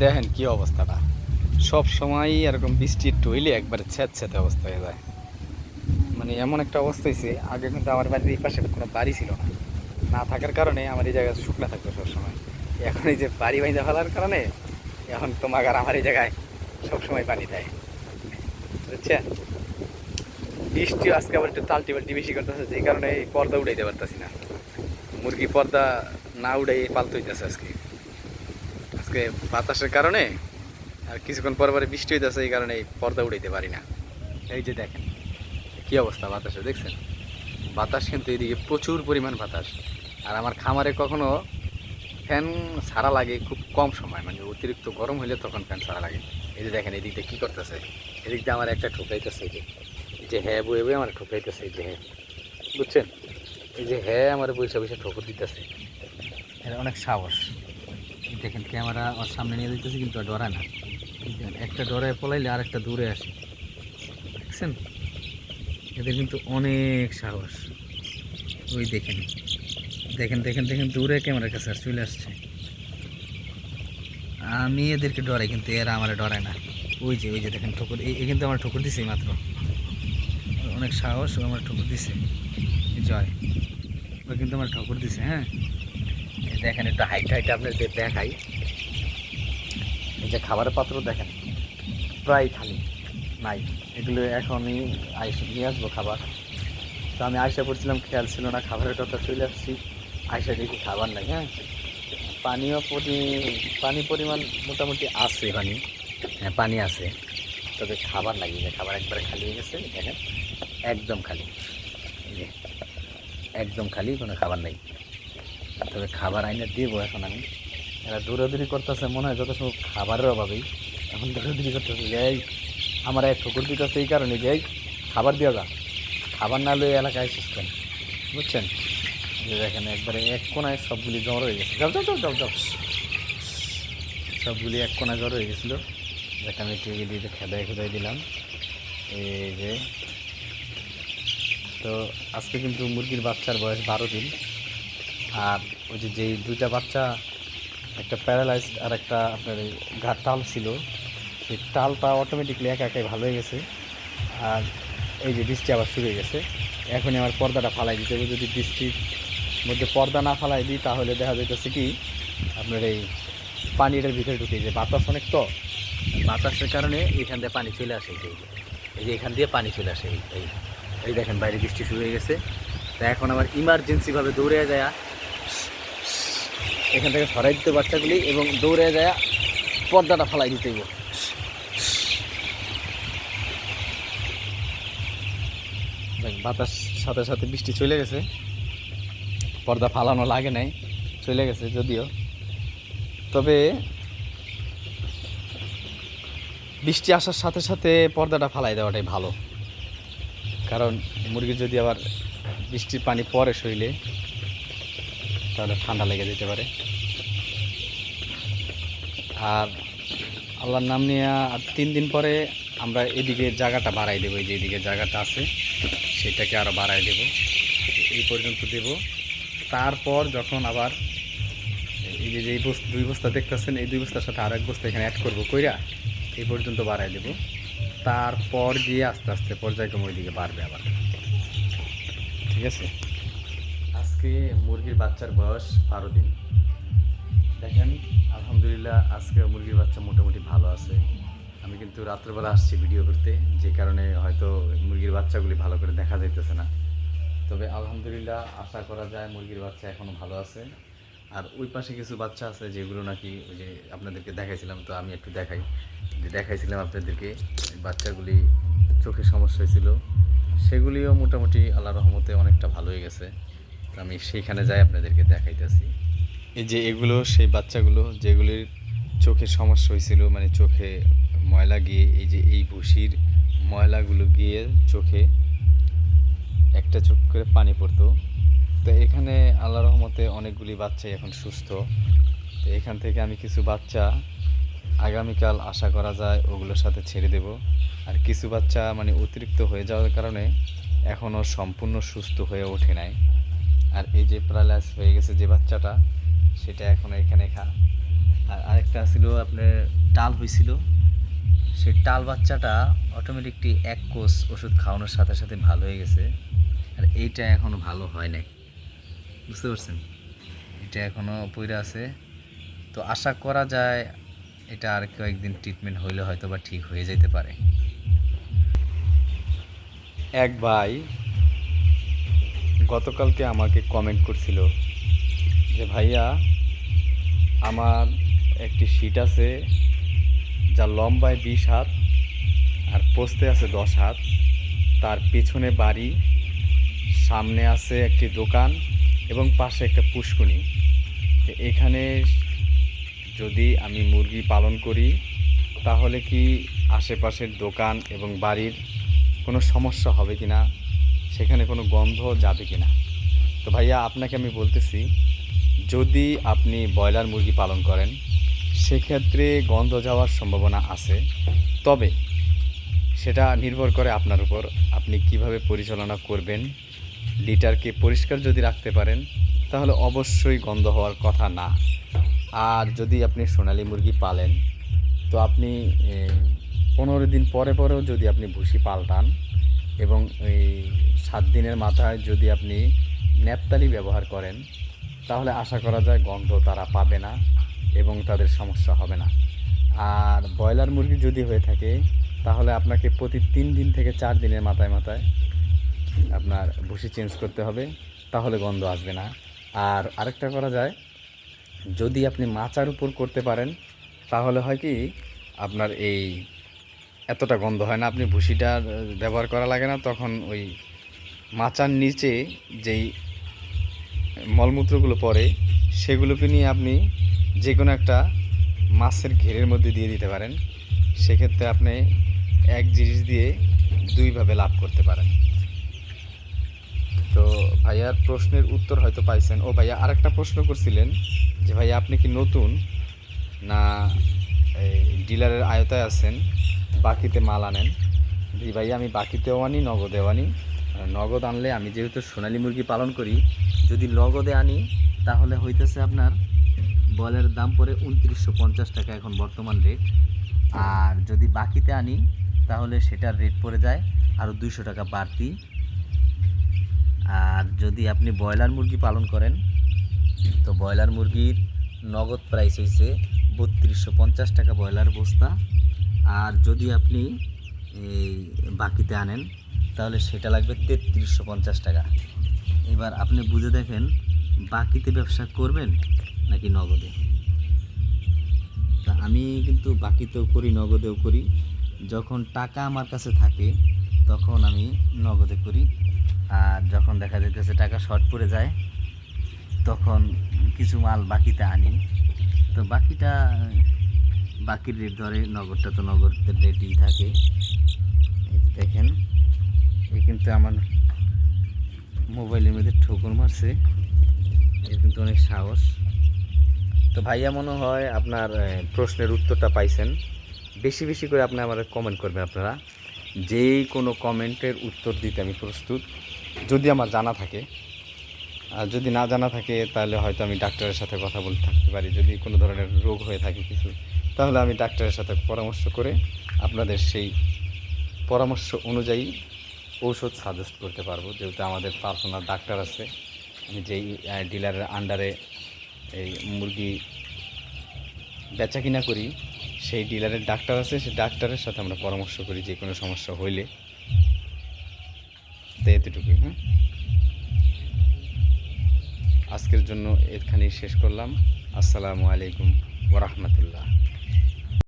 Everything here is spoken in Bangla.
দেখেন কি অবস্থাটা, সব সময় এরকম বৃষ্টি একটু হইলে একবারে ছ্যাঁতছ্যাঁতে অবস্থা হয়ে যায়। মানে এমন একটা অবস্থা হয়েছে, আগে কিন্তু আমার বাড়ির এই পাশে কোনো বাড়ি ছিল না, না থাকার কারণে আমার এই জায়গায় শুকনা থাকতো সবসময়। এখন এই যে বাড়ি বাইন্দা ফেলার কারণে এখন তোমার আর আমার এই জায়গায় সবসময় পানি দেয়, বুঝছেন। বৃষ্টি আজকে আবার একটু তালটি বালটি বেশি করতেছে, যে কারণে এই পর্দা উঠাইতে পারতেছি না। মুরগি পর্দা না উড়াই পালতে হইতেছে আজকে। আজকে বাতাসের কারণে আর কিছুক্ষণ পর পরে বৃষ্টি হইতেছে, এই কারণে এই পর্দা উঠাইতে পারি না। এই যে দেখেন কি অবস্থা বাতাসে, দেখছেন? বাতাস কিন্তু এদিকে প্রচুর পরিমাণ বাতাস। আর আমার খামারে কখনো ফ্যান ছাড়া লাগে খুব কম সময়, মানে অতিরিক্ত গরম হইলে তখন ফ্যান ছাড়া লাগে। এই যে দেখেন এদিক দিয়ে কী করতেছে, এদিক দিয়ে আমার একটা ঠোকাইতেছে, এই যে হ্যাঁ বয়ে বয়ে আমার ঠোকাইতেছে, এই যে হ্যাঁ, বুঝছেন? এই যে হ্যাঁ আমার বৈশা বৈশা ঠোকর দিতেছে, এর অনেক সাহস। এই দেখেন ক্যামেরা ওর সামনে নিয়ে দিতেছে কিন্তু আর ডরায় না। একটা ডরায় পলাইলে আর একটা দূরে আসে, দেখছেন? এদের কিন্তু অনেক সাহস। ওই দেখেন দেখেন দেখেন দেখেন দূরে ক্যামেরার কাছে চলে আসছে। আমি এদেরকে ডরাই কিন্তু এরা আমার ডরায় না। ওই যে দেখেন ঠোকর, এই কিন্তু আমার ঠোকর দিছে মাত্র, অনেক সাহস, ও আমার ঠোকর দিছে। জয়, ও কিন্তু আমার ঠোকর দিছে। হ্যাঁ, এই দেখেন একটু হাইট হাইট আপনাদের দেখাই। এই যে খাবারের পাত্র দেখেন প্রায় খালি নাই, এগুলো এখনই নিয়ে আসবো খাবার। তো আমি আয়সা পড়ছিলাম, খেয়াল ছিল না, খাবারের কথা চলে আসছি, আয়সা দেখি খাবার নাই। হ্যাঁ, পানিও পানি পরিমাণ মোটামুটি আছে, হ্যাঁ পানি আছে, তবে খাবার নাই। যে খাবার একবারে খালি হয়ে গেছে, দেখেন একদম খালি, এই যে একদম খালি, কোনো খাবার নেই। তবে খাবার আইনে দেবো এখন আমি। এরা দৌড়াদৌড়ি করতেছে, মনে হয় যত সময় খাবারের অভাবেই এখন দৌড়াদৌড়ি করতেছে, যে এই আমার এক ঠকুর দিতেছে এই কারণে যে এই খাবার দেওয়া যা, খাবার না লয়ে এলাকায় সিস্টেম, বুঝছেন? যে দেখেন একবারে এক কোনায় সবগুলি জ্বর হয়ে গেছে, যাও যাও যাও যাও যাও, সবগুলি এক কোনায় জ্বর হয়ে গেছিলো। দেখ আমি একটু এগুলি খেদাই দিলাম। এই যে, তো আজকে কিন্তু মুরগির বাচ্চার বয়স 12 দিন। আর ওই যে যেই দুইটা বাচ্চা, একটা প্যারালাইজড আর একটা আপনার ঘাট টাল ছিল, সেই টালটা অটোমেটিকলি একা একাই ভালো হয়ে গেছে। আর এই যে বৃষ্টি আবার শুরু হয়ে গেছে, এখনই আমার পর্দাটা ফালাই দিতে হবে। যদি বৃষ্টির মধ্যে পর্দা না ফালাই দিই তাহলে দেখা যাইতেছে কি আপনার এই পানিটার ভিতরে ঢুকে, যে বাতাস অনেক, তো বাতাসের কারণে এইখান দিয়ে পানি চলে আসে, এই যে এখান দিয়ে পানি চলে আসে। এই এই দেখেন বাইরে বৃষ্টি শুরু হয়ে গেছে। তা এখন আমার ইমার্জেন্সিভাবে দৌড়ে যায় এখান থেকে সরাই দিতে বাচ্চাগুলি, এবং দৌড়ে যায় পর্দাটা ফালাই দিতে হইব। বাতাস সাথে সাথে বৃষ্টি চলে গেছে, পর্দা ফালানো লাগে নাই, চলে গেছে যদিও। তবে বৃষ্টি আসার সাথে সাথে পর্দাটা ফালাই দেওয়াটাই ভালো, কারণ মুরগির যদি আবার বৃষ্টির পানি পরে শরীরে তাহলে ঠান্ডা লেগে যেতে পারে। আর আল্লাহর নাম নিয়ে আর 3 দিন পরে আমরা এদিকে জায়গাটা বাড়াই দেবো, এই যে এদিকে জায়গাটা আছে সেটাকে আরও বাড়াই দেব, এই পর্যন্ত দেব। তারপর যখন আবার এই যে যেই দুই বস্তা দেখতেছেন, এই 2 বস্তার সাথে আর এক বস্তা এখানে অ্যাড করবো কইরা এই পর্যন্ত বাড়াই দেব। তারপর গিয়ে আস্তে আস্তে পর্যায়ক্রমে ওইদিকে বাড়বে আবার, ঠিক আছে? আজকে মুরগির বাচ্চার বয়স 12 দিন। দেখেন আলহামদুলিল্লাহ আজকে মুরগির বাচ্চা মোটামুটি ভালো আছে। আমি কিন্তু রাত্রেবেলা আসছি ভিডিও করতে, যে কারণে হয়তো মুরগির বাচ্চাগুলি ভালো করে দেখা যাইতেছে না। তবে আলহামদুলিল্লাহ আশা করা যায় মুরগির বাচ্চা এখনও ভালো আছে। আর ওই পাশে কিছু বাচ্চা আছে যেগুলো নাকি ওই যে আপনাদেরকে দেখাইছিলাম, তো আমি একটু দেখাইছিলাম আপনাদেরকে, বাচ্চাগুলি চোখে সমস্যা হয়েছিল, সেগুলিও মোটামুটি আল্লাহর রহমতে অনেকটা ভালো হয়ে গেছে। তো আমি সেইখানে যাই আপনাদেরকে দেখাইতেছি। এই যে এগুলো সেই বাচ্চাগুলো যেগুলির চোখে সমস্যা হয়েছিল, মানে চোখে ময়লা গিয়ে, এই যে এই ভুসির ময়লাগুলো গিয়ে চোখে একটা চোখ করে পানি পড়তো। তো এখানে আল্লাহর রহমতে অনেকগুলি বাচ্চাই এখন সুস্থ। তো এখান থেকে আমি কিছু বাচ্চা আগামীকাল আশা করা যায় ওগুলোর সাথে ছেড়ে দেব। আর কিছু বাচ্চা মানে অতিরিক্ত হয়ে যাওয়ার কারণে এখনও সম্পূর্ণ সুস্থ হয়ে ওঠে নাই। আর এই যে প্যারালাইজ হয়ে গেছে যে বাচ্চাটা, সেটা এখনও এখানে আর আরেকটা ছিল আপনার টাল হয়েছিল, সেই টাল বাচ্চাটা অটোমেটিকলি এক কোর্স ওষুধ খাওয়ানোর সাথে সাথে ভালো হয়ে গেছে। আর এইটা এখনও ভালো হয় নাই, বুঝতে পারছেন? এটা এখনও পইরা আছে। তো আশা করা যায় এটা আর কয়েকদিন ট্রিটমেন্ট হইলে হয়তো বা ঠিক হয়ে যেতে পারে। এক ভাই গতকালকে আমাকে কমেন্ট করছিল যে ভাইয়া, আমার একটি শীট আছে যা লম্বায় 20 হাত আর পোস্তে আছে 10 হাত, তার পেছনে বাড়ি, সামনে আছে একটি দোকান এবং পাশে একটা পুষ্কুনি। তো এখানে যদি আমি মুরগি পালন করি তাহলে কি আশেপাশের দোকান এবং বাড়ির কোনো সমস্যা হবে কি না, সেখানে কোনো গন্ধ যাবে কি না? তো ভাইয়া আপনাকে আমি বলতেছি, যদি আপনি ব্রয়লার মুরগি পালন করেন সেক্ষেত্রে গন্ধ যাওয়ার সম্ভাবনা আছে, তবে সেটা নির্ভর করে আপনার উপর, আপনি কিভাবে পরিচালনা করবেন। লিটারকে পরিষ্কার যদি রাখতে পারেন তাহলে অবশ্যই গন্ধ হওয়ার কথা না। আর যদি আপনি সোনালী মুরগি পালেন তো আপনি 15 দিন পরে পরেও যদি আপনি ভুসি পাল্টান এবং এই 7 দিনের মাথায় যদি আপনি ন্যাপতালি ব্যবহার করেন তাহলে আশা করা যায় গন্ধ তারা পাবে না এবং তাদের সমস্যা হবে না। আর ব্রয়লার মুরগি যদি হয়ে থাকে তাহলে আপনাকে প্রতি 3 দিন থেকে 4 দিনের মাথায় মাথায় আপনার ভুসি চেঞ্জ করতে হবে, তাহলে গন্ধ আসবে না। আর আরেকটা করা যায়, যদি আপনি মাচার উপর করতে পারেন তাহলে হয় কি আপনার এই এতটা গন্ধ হয় না, আপনি ভুসিটা ব্যবহার করা লাগে না, তখন ওই মাচার নিচে যেই মলমূত্রগুলো পড়ে সেগুলোকে নিয়ে আপনি যে কোনো একটা মাছের ঘেরের মধ্যে দিয়ে দিতে পারেন। সেক্ষেত্রে আপনি এক জিনিস দিয়ে দুইভাবে লাভ করতে পারেন। তো ভাইয়ার প্রশ্নের উত্তর হয়তো পাইছেন। ও ভাইয়া আরেকটা প্রশ্ন করছিলেন যে ভাইয়া আপনি কি নতুন না এই ডিলারের আয়তায় আছেন, বাকিতে মাল আনেন? জি ভাইয়া, আমি বাকিতেও আনি, নগদেও আনি। নগদ আনলে, আমি যেহেতু সোনালী মুরগি পালন করি, যদি নগদে আনি তাহলে হইতেছে আপনার ব্রয়লারের দাম পড়ে 2950 টাকা এখন বর্তমান রেট। আর যদি বাকিতে আনি তাহলে সেটার রেট পড়ে যায় আরও 200 টাকা বাড়তি। আর যদি আপনি ব্রয়লার মুরগি পালন করেন তো ব্রয়লার মুরগির নগদ প্রাইস হয়েছে 3250 টাকা ব্রয়লার বস্তা। আর যদি আপনি এই বাকিতে আনেন তাহলে সেটা লাগবে 3350 টাকা। এবার আপনি বুঝে দেখেন বাকিতে ব্যবসা করবেন নাকি নগদে। তা আমি কিন্তু বাকিতেও করি, নগদেও করি। যখন টাকা আমার কাছে থাকে তখন আমি নগদে করি, আর যখন দেখা যাইতেছে টাকা শর্ট পড়ে যায় তখন কিছু মাল বাকিতে আনি। তো বাকিটা বাকির রেট ধরে, নগদটা তো নগদের রেটই থাকে। এই যে দেখেন, এই কিন্তু আমার মোবাইলের মধ্যে ঠোকর মারছে, এর কিন্তু অনেক সাহস। তো ভাইয়া মনে হয় আপনার প্রশ্নের উত্তরটা পাইছেন। বেশি বেশি করে আপনি আমার কমেন্ট করবেন। আপনারা যেই কোনো কমেন্টের উত্তর দিতে আমি প্রস্তুত, যদি আমার জানা থাকে। আর যদি না জানা থাকে তাহলে হয়তো আমি ডাক্তারের সাথে কথা বলতে থাকতে পারি। যদি কোনো ধরনের রোগ হয়ে থাকে কিছু, তাহলে আমি ডাক্তারের সাথে পরামর্শ করে আপনাদের সেই পরামর্শ অনুযায়ী ঔষধ সাজেস্ট করতে পারবো। যেহেতু আমাদের পার্সোনাল ডাক্তার আছে, আমি যেই ডিলারের আন্ডারে এই মুরগি বেচা কিনা করি, সেই ডিলারের ডাক্তার আছে, সেই ডাক্তারের সাথে আমরা পরামর্শ করি যে কোনো সমস্যা হইলে। তো এতটুকুই। হ্যাঁ, আজকের জন্য এখানেই শেষ করলাম। আসসালামু আলাইকুম ওয়া রাহমাতুল্লাহ।